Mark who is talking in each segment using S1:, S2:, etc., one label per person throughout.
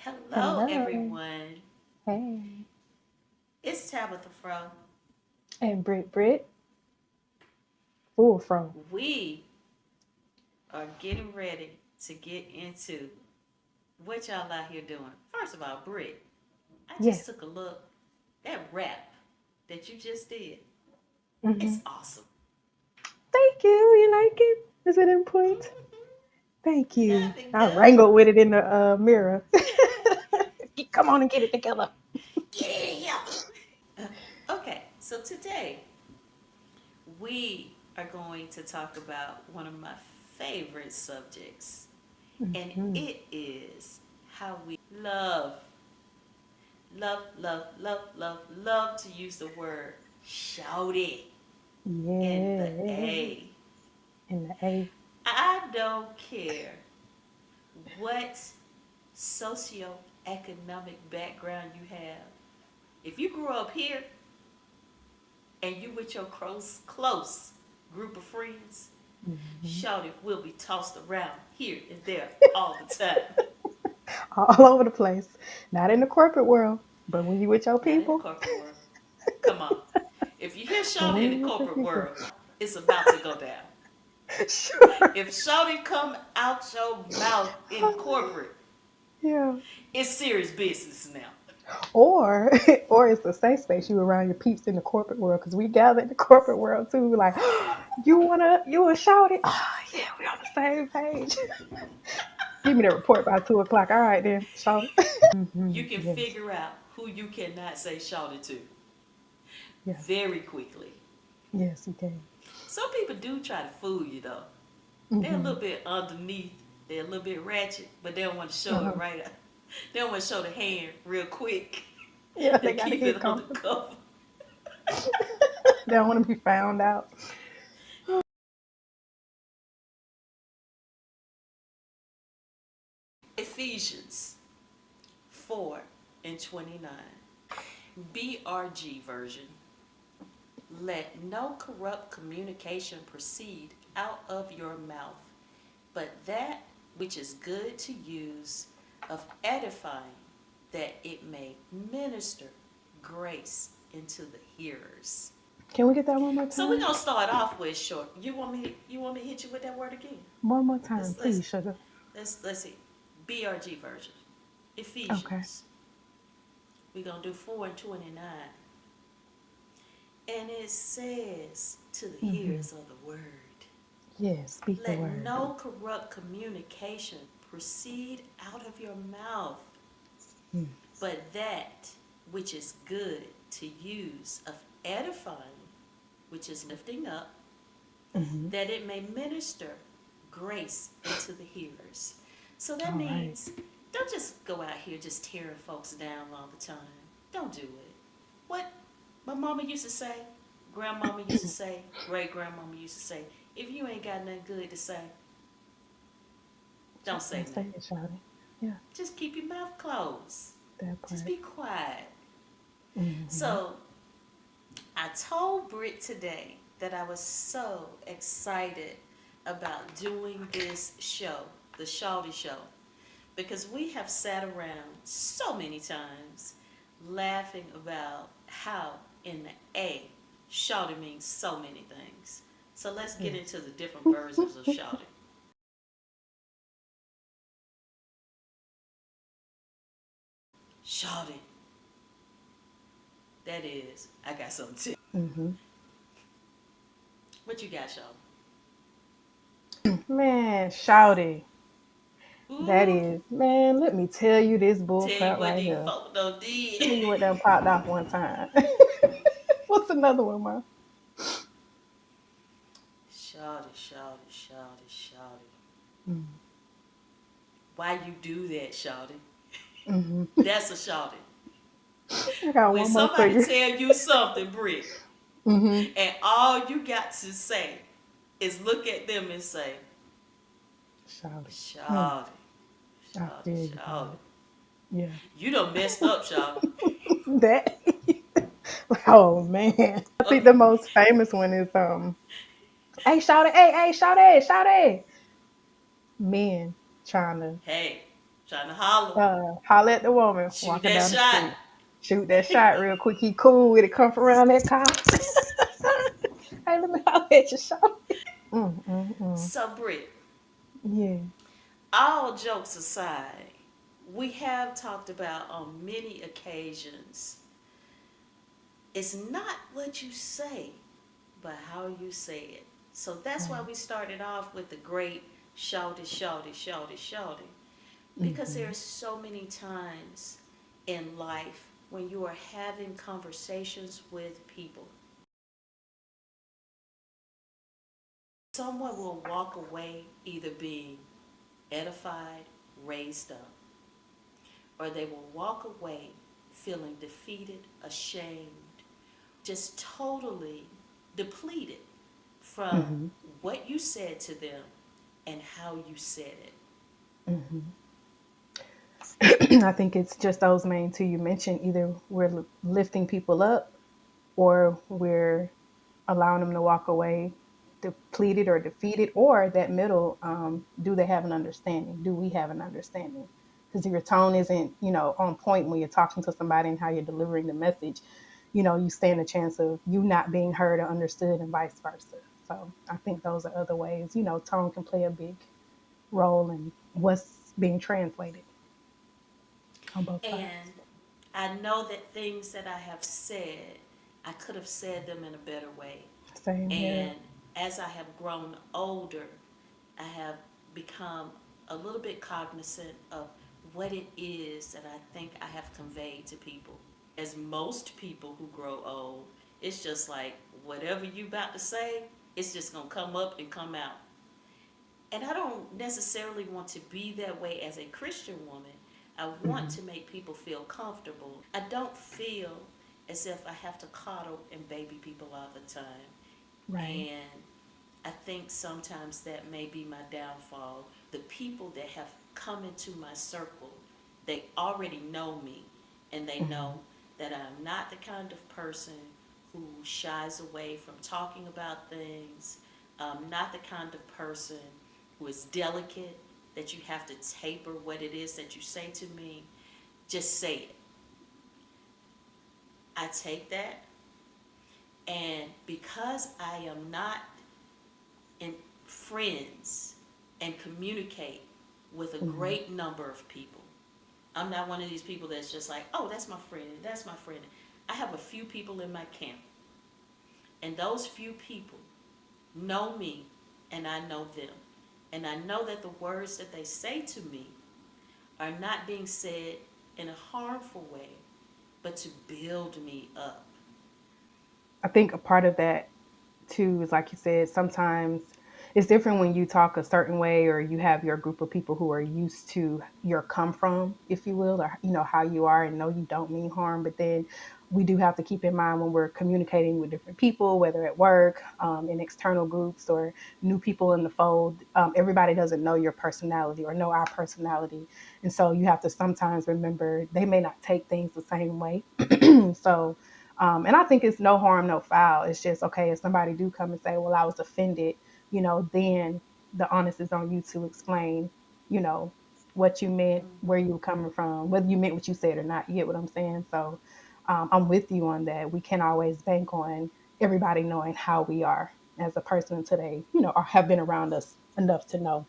S1: Hello,
S2: Hello.
S1: everyone.
S2: Hey.
S1: It's Tabatha Fro.
S2: And Britt Britt, full from.
S1: We are getting ready to get into what y'all out here doing. First of all, Britt, I just
S2: Yes.
S1: took a look. That rap that you just did,
S2: hmm
S1: it's awesome.
S2: Thank you. You like it? Is it in point? Thank you.
S1: Nothing
S2: I
S1: done.
S2: wrangled with it in the mirror. Come on and get it together.
S1: Get in here. Okay, so today we are going to talk about one of my favorite subjects, and
S2: hmm
S1: it is how we love love to use the word shawty in the
S2: Yeah.
S1: A.
S2: In the A.
S1: I don't care what socioeconomic background you have. If you grew up here and you with your close group of friends,
S2: hmm
S1: shawty will be tossed around here and there all the time.
S2: All over the place. Not in the corporate world, but when you with your
S1: Not in the
S2: people.
S1: corporate world. Come on. If you hear
S2: But
S1: shawty
S2: when
S1: in the
S2: you with your
S1: corporate
S2: people.
S1: world, it's about to go down.
S2: Sure.
S1: If shawty come out your mouth in corporate,
S2: Yeah.
S1: it's serious business now.
S2: Or or it's a safe space you around your peeps in the corporate world because we gather in the corporate world too. Like, you wanna shout it? Oh, yeah, we on the same page. Give me the report by 2 o'clock. All right then, shout it.
S1: You can
S2: Yes,
S1: figure out who you cannot say shawty to
S2: yes,
S1: very quickly.
S2: yes, you can.
S1: Some people do try to fool you though. They're a
S2: Mm-hmm.
S1: little bit underneath. They're a little bit ratchet, but they don't want to show it
S2: Uh-huh.
S1: right. They don't want to show the hand real quick.
S2: Yeah,
S1: They
S2: they gotta
S1: keep
S2: get
S1: it
S2: comfortable.
S1: undercover.
S2: They don't want to be found out.
S1: Ephesians 4 and 29. BRG version. Let no corrupt communication proceed out of your mouth, but that which is good to use, of edifying, that it may minister grace into the hearers.
S2: Can we get that one more
S1: So we're
S2: time?
S1: gonna start off with short. You want me to hit you with that word again?
S2: One more time,
S1: Let's let's
S2: please, sugar.
S1: let's see. BRG version.
S2: Okay.
S1: Ephesians. We're gonna do 4 and 29. And it says to the
S2: Mm-hmm.
S1: hearers of the word,
S2: Yes, speak the
S1: let
S2: word.
S1: no corrupt communication proceed out of your mouth,
S2: Mm.
S1: but that which is good to use, of edifying, which is lifting up,
S2: Mm-hmm.
S1: that it may minister grace into the hearers. So that
S2: All right.
S1: means don't just go out here just tearing folks down all the time. Don't do it. What my mama used to say, grandmama used to say, great grandmama used to say, if you ain't got nothing good to say, don't
S2: Just
S1: say
S2: don't say
S1: nothing.
S2: it, shawty. Yeah,
S1: Just keep your mouth closed.
S2: that
S1: Just
S2: part.
S1: be quiet.
S2: Mm-hmm.
S1: So I told Britt today that I was so excited about doing this show, the Shawty Show, because we have sat around so many times laughing about how in the A, Shawty means so many things. So let's get
S2: Yes.
S1: into the different versions of Shawty. Shawty, that is, I got something to.
S2: hmm
S1: What you got, Shawty?
S2: Man, shouty. That
S1: Ooh,
S2: is, man, let me tell you this bull
S1: tell you
S2: crap
S1: what
S2: right
S1: these
S2: here.
S1: folk done did.
S2: Tell you what done popped off one time. What's another one, ma?
S1: Shawty, shawty, shawty, shawty.
S2: Mm-hmm.
S1: Why you do that, shawty?
S2: Mm-hmm.
S1: That's a shawty.
S2: I got
S1: When
S2: one more for
S1: somebody
S2: you.
S1: tell you something, Britt,
S2: Mm-hmm.
S1: and all you got to say is look at them and say,
S2: Shouty. Mm.
S1: shawty,
S2: I
S1: shawty,
S2: feel you,
S1: shawty.
S2: God. Yeah.
S1: You done messed up, shawty.
S2: That. Oh man. I think
S1: Okay.
S2: the most famous one is hey shouty, hey, hey, shouty, shouty. Men trying to
S1: Hey, Trying to holler.
S2: Holler at the woman
S1: Shoot
S2: walking
S1: that
S2: down the
S1: shot.
S2: street. Shoot that shot real quick. He cool with it. Come from around that car. Hey, let me holler at your shot. Mm, mm, mm.
S1: So, Britt,
S2: Yeah.
S1: all jokes aside, we have talked about on many occasions, it's not what you say, but how you say it. So that's why
S2: Right.
S1: we started off with the great shawty, shawty, shawty, shawty. Because
S2: Mm-hmm.
S1: there's so many times in life when you are having conversations with people, someone will walk away either being edified, raised up, or they will walk away feeling defeated, ashamed, just totally depleted from
S2: Mm-hmm.
S1: what you said to them and how you said it.
S2: Mm-hmm. I think it's just those main two you mentioned. Either we're lifting people up or we're allowing them to walk away depleted or defeated, or that middle, do they have an understanding? Do we have an understanding? Because if your tone isn't, on point when you're talking to somebody and how you're delivering the message, you stand a chance of you not being heard or understood and vice versa. So I think those are other ways, tone can play a big role in what's being translated on both sides.
S1: And I know that things that I have said, I could have said them in a better way.
S2: Same here.
S1: And as I have grown older, I have become a little bit cognizant of what it is that I think I have conveyed to people. As most people who grow old, it's just like whatever you about to say, it's just gonna come up and come out. And I don't necessarily want to be that way as a Christian woman. I want
S2: Hmm.
S1: to make people feel comfortable. I don't feel as if I have to coddle and baby people all the time.
S2: Right.
S1: And I think sometimes that may be my downfall. The people that have come into my circle, they already know me and they
S2: Hmm.
S1: know that I'm not the kind of person who shies away from talking about things. I'm not the kind of person who is delicate, that you have to taper what it is that you say to me. Just say it. I take that, and because I am not in friends and communicate with a
S2: Hmm.
S1: great number of people. I'm not one of these people that's just like, oh, that's my friend, that's my friend. I have a few people in my camp, and those few people know me, and I know them. And I know that the words that they say to me are not being said in a harmful way, but to build me up.
S2: I think a part of that too is like you said, sometimes it's different when you talk a certain way or you have your group of people who are used to your come from, if you will, or how you are and know you don't mean harm. But then we do have to keep in mind when we're communicating with different people, whether at work, in external groups, or new people in the fold. Everybody doesn't know your personality or know our personality, and so you have to sometimes remember they may not take things the same way. So and I think it's no harm, no foul. It's just okay if somebody do come and say, "Well, I was offended," then the onus is on you to explain, you know, what you meant, where
S1: Mm-hmm.
S2: you were coming from, whether you meant what you said or not. You get what I'm saying? So I'm with you on that. We can't always bank on everybody knowing how we are as a person until they, or have been around us enough to know.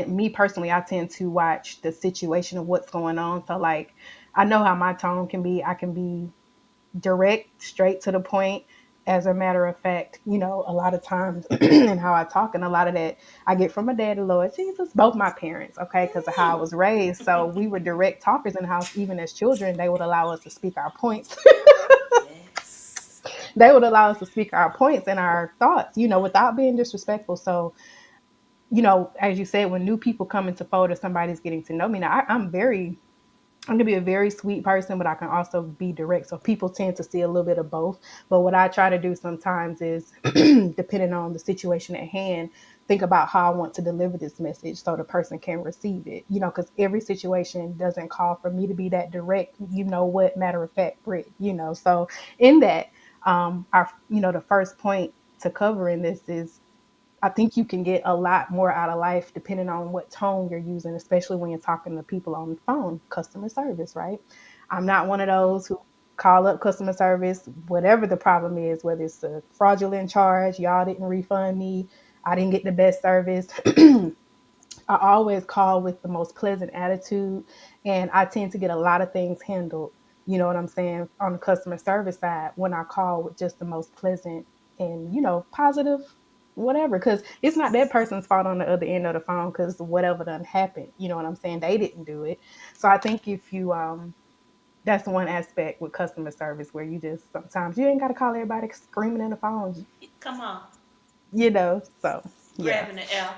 S2: Me personally, I tend to watch the situation of what's going on. So like, I know how my tone can be. I can be direct, straight to the point. As a matter of fact, a lot of times and how I talk, and a lot of that I get from my daddy, Lord Jesus, both my parents, okay, because of how I
S1: Mm.
S2: was raised. So we were direct talkers in the house, even as children. They would allow us to speak our points.
S1: Yes.
S2: They would allow us to speak our points and our thoughts, without being disrespectful. So, as you said, when new people come into fold or somebody's getting to know me, now I'm gonna be a very sweet person, but I can also be direct. So people tend to see a little bit of both. But what I try to do sometimes is, depending on the situation at hand, think about how I want to deliver this message so the person can receive it. Because every situation doesn't call for me to be that direct. You know what? Matter of fact, Britt. So in that, our the first point to cover in this is I think you can get a lot more out of life depending on what tone you're using, especially when you're talking to people on the phone, customer service, right? I'm not one of those who call up customer service, whatever the problem is, whether it's a fraudulent charge, y'all didn't refund me, I didn't get the best service. I always call with the most pleasant attitude, and I tend to get a lot of things handled. You know what I'm saying? On the customer service side, when I call with just the most pleasant and, positive, whatever. Because it's not that person's fault on the other end of the phone because whatever done happened. You know what I'm saying? They didn't do it. So I think if you, that's one aspect with customer service where you just sometimes you ain't got to call everybody screaming in the phone,
S1: Come on,
S2: So yeah.
S1: grabbing the L.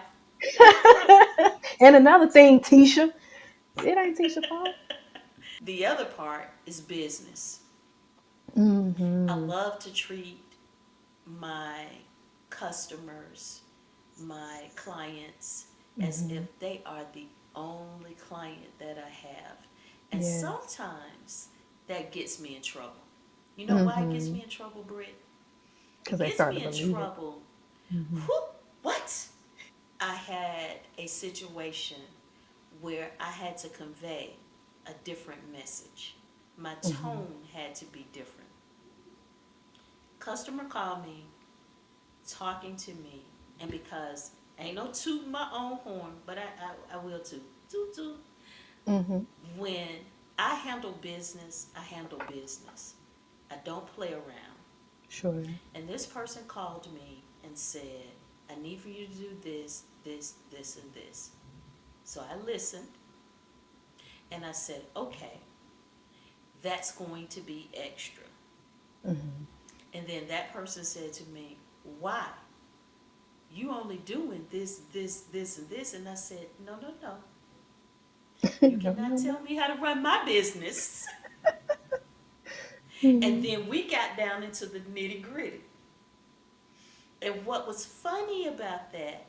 S2: And another thing, Tisha, it ain't Tisha fault.
S1: The other part is business. I
S2: Mm-hmm.
S1: love to treat my customers, my clients, as
S2: Mm-hmm.
S1: if they are the only client that I have. And
S2: Yes.
S1: sometimes that gets me in trouble. You know why it gets
S2: Mm-hmm.
S1: me in trouble, Britt? It
S2: Because they
S1: gets
S2: start to
S1: me in
S2: believe it.
S1: trouble.
S2: Mm-hmm.
S1: Who? What? I had a situation where I had to convey a different message. My
S2: Mm-hmm.
S1: tone had to be different. Customer called me, talking to me, and because ain't no toot my own horn, but I will toot. Toot toot.
S2: Mm-hmm.
S1: When I handle business, I handle business. I don't play around.
S2: Sure.
S1: And this person called me and said, I need for you to do this, this, this, and this. So I listened and I said, okay, that's going to be extra.
S2: Mm-hmm.
S1: And then that person said to me, why? You only doing this, this, this, and this. And I said, no, no, no. You
S2: No,
S1: cannot
S2: no, no.
S1: tell me how to run my business. And
S2: Mm-hmm.
S1: then we got down into the nitty gritty. And what was funny about that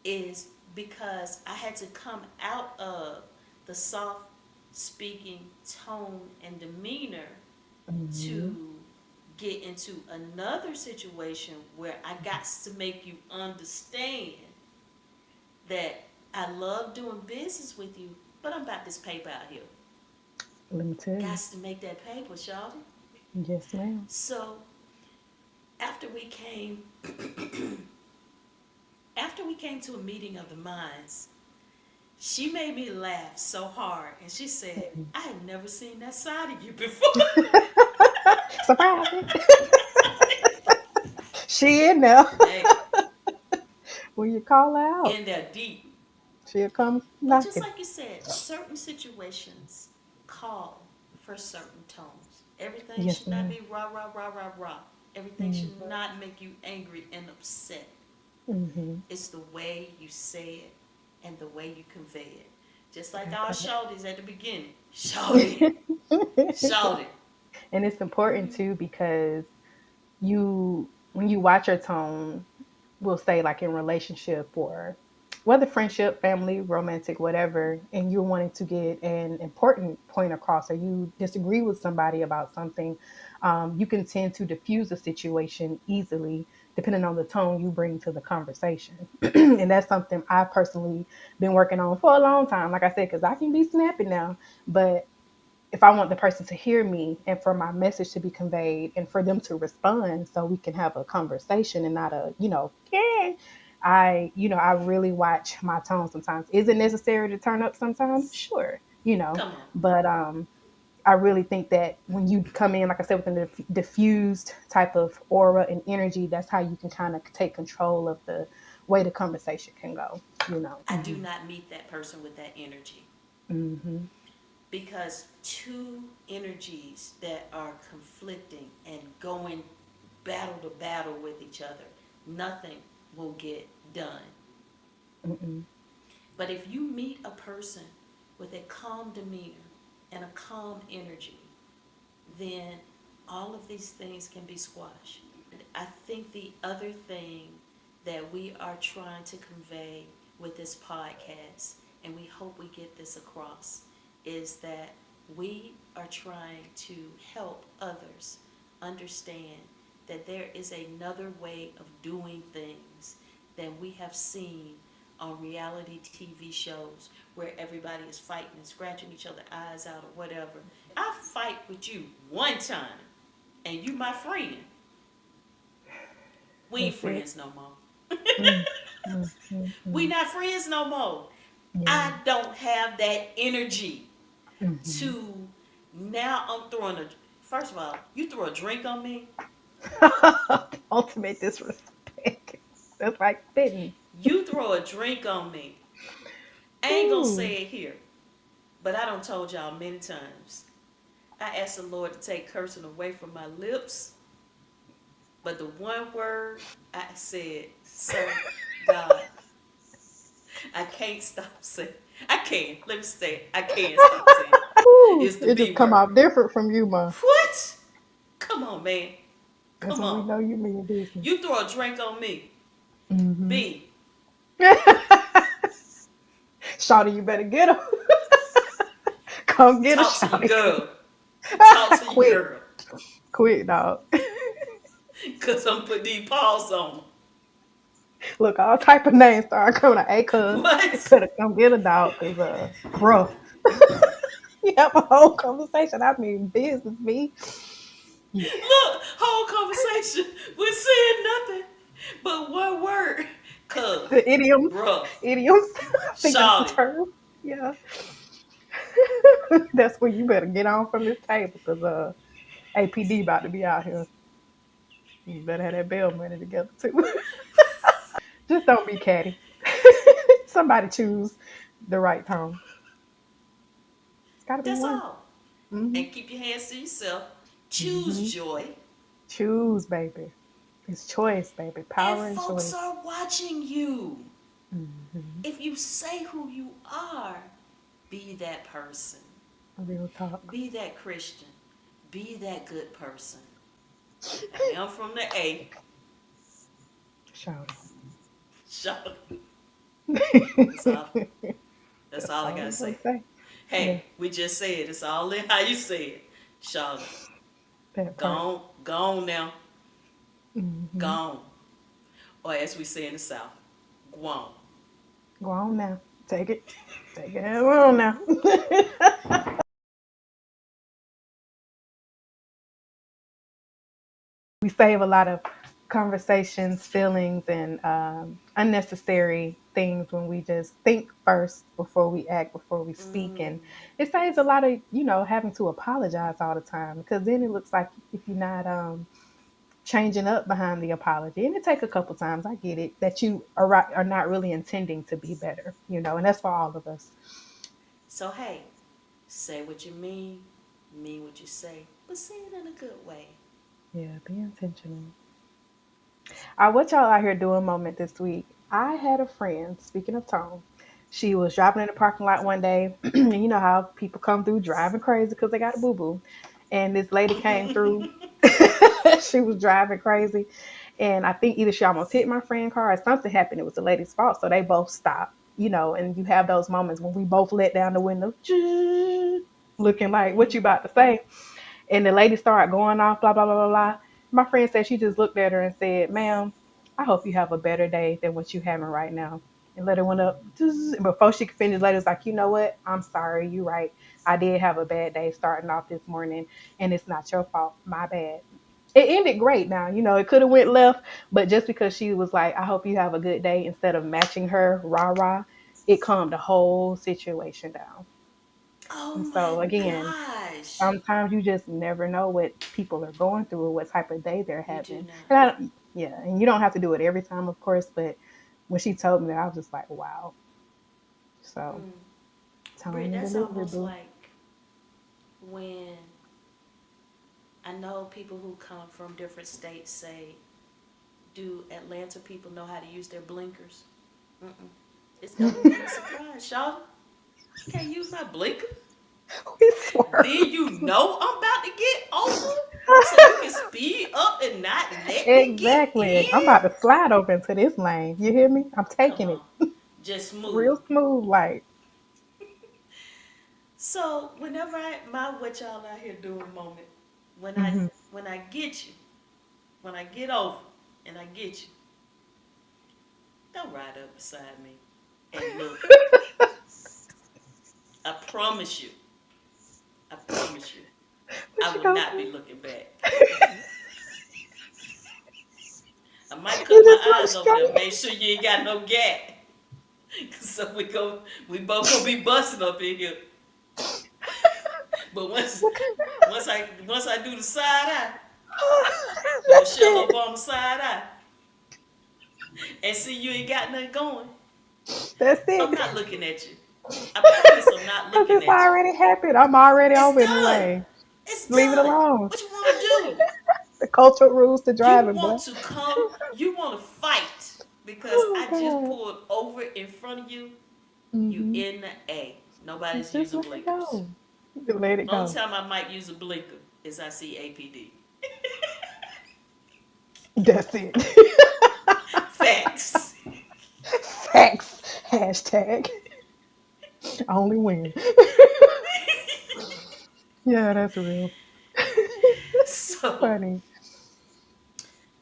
S1: is because I had to come out of the soft speaking tone and demeanor
S2: Mm-hmm.
S1: to get into another situation where I got to make you understand that I love doing business with you, but I'm about this paper out here.
S2: Let me tell
S1: Got
S2: you.
S1: to make that paper, Shawty.
S2: Yes, ma'am.
S1: So after we came, after we came to a meeting of the minds, she made me laugh so hard, and she said,
S2: Mm-hmm.
S1: "I had never seen that side of you before."
S2: Surprise me. She in there.
S1: Hey,
S2: When you call her out,
S1: in there deep.
S2: she'll come
S1: But just
S2: knocking.
S1: like you said, certain situations call for certain tones. Everything
S2: Yes,
S1: should not
S2: ma'am.
S1: be rah, rah, rah, rah, rah. Everything should
S2: Mm-hmm.
S1: not make you angry and upset.
S2: Mm-hmm.
S1: It's the way you say it and the way you convey it. Just like
S2: That
S1: our
S2: part.
S1: shouties at the beginning. Shouty, shouty.
S2: And it's important too because when you watch your tone, we'll say like in relationship or whether friendship, family, romantic, whatever, and you're wanting to get an important point across or you disagree with somebody about something, you can tend to diffuse the situation easily depending on the tone you bring to the conversation. And that's something I personally been working on for a long time. Like I said, because I can be snappy now, but if I want the person to hear me and for my message to be conveyed and for them to respond so we can have a conversation and not a, I really watch my tone sometimes. Is it necessary to turn up sometimes? Sure,
S1: Come on.
S2: but I really think that when you come in, like I said, with a diffused type of aura and energy, that's how you can kind of take control of the way the conversation can go, you know.
S1: I do not meet that person with that energy
S2: Mm-hmm.
S1: because two energies that are conflicting and going battle to battle with each other, nothing will get done.
S2: Mm-mm.
S1: But if you meet a person with a calm demeanor and a calm energy, then all of these things can be squashed. I think the other thing that we are trying to convey with this podcast, and we hope we get this across, is that we are trying to help others understand that there is another way of doing things that we have seen on reality TV shows where everybody is fighting and scratching each other eyes out or whatever. I fight with you one time and you my friend. We ain't
S2: That's it.
S1: friends no more.
S2: Mm, mm, mm,
S1: We
S2: mm.
S1: not friends no more.
S2: Yeah.
S1: I don't have that energy
S2: Hmm.
S1: to now I'm throwing a first of all, you throw a drink on me,
S2: Ultimate disrespect. That's like spitting.
S1: you throw a drink on me. I ain't gonna
S2: Ooh.
S1: say it here, but I done told y'all many times. I asked the Lord to take cursing away from my lips, but the one word I said, so God, I can't stop saying. I can't. Let me say. I can't stop saying.
S2: Ooh.
S1: It's the
S2: It just
S1: B
S2: come
S1: word.
S2: out different from you, ma.
S1: What? Come on, man.
S2: That's
S1: Come
S2: when we
S1: on.
S2: know you mean business.
S1: You throw a drink on me.
S2: Mm-hmm.
S1: B.
S2: Shawty, you better get him. Come get a
S1: Talk to your
S2: shawty.
S1: girl. Talk to your
S2: Quick.
S1: girl.
S2: Quick, dog.
S1: Because I'm putting these paws on.
S2: Look, all type of names start coming out. Hey, cuz,
S1: What?
S2: better come get a dog, cause bro, we have a whole conversation. I mean, business, me. Yeah.
S1: Look, whole conversation. We're saying nothing but one word. Cuz,
S2: The idioms,
S1: bruh,
S2: idioms. I think that's the
S1: Shawty.
S2: term. Yeah. That's when you better get on from this table, cause APD about to be out here. You better have that bail money together too. Just don't be catty. Somebody choose the right tone. It's got to be
S1: That's
S2: one.
S1: all.
S2: Hmm.
S1: And keep your hands to yourself. Choose
S2: Hmm.
S1: joy.
S2: Choose, baby. It's choice, baby.
S1: And
S2: Power and
S1: folks
S2: choice.
S1: are watching you.
S2: Hmm.
S1: If you say who you are, be that person.
S2: Real talk.
S1: Be that Christian. Be that good person. I am from the A.
S2: Shout
S1: Shawty. That's all.
S2: it.
S1: That's
S2: That's
S1: all I
S2: all
S1: gotta
S2: I'm gonna
S1: say.
S2: say. Yeah,
S1: Hey, we just said it's all in how you say it. Shawty.
S2: that part.
S1: Gone, gone now.
S2: Hmm.
S1: Gone. Or as we say in the South, gone.
S2: Go on now. Take it. Take it on now. We save a lot of conversations, feelings, and unnecessary things when we just think first before we act, before we speak.
S1: Mm.
S2: And it saves a lot of, having to apologize all the time because then it looks like if you're not changing up behind the apology, and it take a couple times, I get it, that you are not really intending to be better, and that's for all of us.
S1: So hey, say what you mean what you say, but say it in a good way.
S2: Yeah, be intentional. What y'all out here doing moment this week? I had a friend, speaking of tone, she was driving in the parking lot one day. And you know how people come through driving crazy because they got a boo boo. And this lady came through. She was driving crazy. And I think either she almost hit my friend's car or something happened. It was the lady's fault. So they both stopped, and you have those moments when we both let down the window, looking like, what you about to say? And the lady started going off, blah, blah, blah, blah, blah. My friend said she just looked at her and said, ma'am, I hope you have a better day than what you're having right now. And let her went up. And before she could finish, the lady was like, you know what? I'm sorry. You're right. I did have a bad day starting off this morning, and it's not your fault. My bad. It ended great now. It could have went left, but just because she was like, I hope you have a good day, instead of matching her rah rah, it calmed the whole situation down.
S1: Oh
S2: And
S1: my
S2: so again,
S1: gosh.
S2: sometimes you just never know what people are going through or what type of day they're
S1: You do
S2: having.
S1: not.
S2: And yeah, and you don't have to do it every time, of course, but when she told me that, I was just like, wow. So,
S1: Mm.
S2: tone
S1: Britt,
S2: and
S1: that's
S2: delivery,
S1: almost
S2: boo.
S1: like when I know people who come from different states say, do Atlanta people know how to use their blinkers? Mm-mm. It's gonna be a surprise, y'all. Can't use my blinker.
S2: We swear.
S1: Then you know I'm about to get over, so you can speed up and not let me get
S2: Exactly. I'm
S1: in.
S2: about to slide over into this lane. You hear me? I'm
S1: Come
S2: taking it
S1: on, just move.
S2: real smooth, like,
S1: So whenever my what y'all out here doing moment, when I
S2: hmm
S1: when I get you, when I get over and I get you, Don't ride up beside me and look. I promise you. I promise you.
S2: What
S1: I
S2: you
S1: will
S2: gonna
S1: not be
S2: do?
S1: looking back. I might cut
S2: You just
S1: my
S2: look
S1: eyes over there,
S2: straight.
S1: make sure you ain't got no gap. So we both gonna be busting up in here. But
S2: Look
S1: once I do the side eye, the
S2: That's
S1: Michelle
S2: it.
S1: Obama side eye, and see you ain't got nothing going,
S2: That's
S1: I'm
S2: it.
S1: not looking at you. I promise I'm not
S2: Because
S1: looking
S2: it's
S1: at you.
S2: already happened. I'm already
S1: It's
S2: over in the
S1: done.
S2: lane.
S1: It's
S2: Leave it
S1: done.
S2: alone.
S1: What you want to do?
S2: The cultural rules to
S1: You
S2: driving, boy.
S1: want to come, you want to fight because
S2: Oh
S1: I just
S2: God.
S1: pulled over in front of you. You
S2: Mm-hmm.
S1: in the A. Nobody's
S2: Just
S1: using
S2: let it
S1: blinkers.
S2: go. Just let it
S1: Only
S2: go.
S1: time I might use a blinker is I see APD.
S2: That's it.
S1: Facts.
S2: Facts. Hashtag. Only win. Yeah, that's real.
S1: So,
S2: Funny.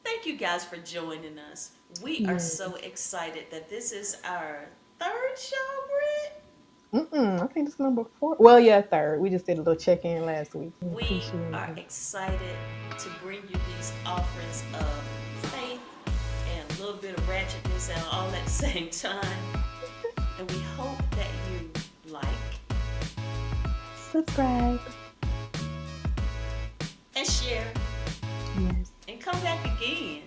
S1: thank you guys for joining us. We are
S2: Yeah.
S1: so excited that this is our third show, Britt.
S2: I think it's number 4. Well, yeah, third. We just did a little check in last week. We
S1: We
S2: appreciate
S1: are
S2: it.
S1: excited to bring you these offerings of faith and a little bit of ratchetness and all at the same time. And we hope that you like
S2: Subscribe.
S1: and share
S2: Yes.
S1: and come back again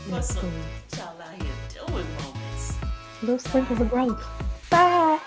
S1: for
S2: Yes,
S1: some
S2: please.
S1: y'all out here doing moments.
S2: Little sprinkles of
S1: Bye.
S2: growth. Bye.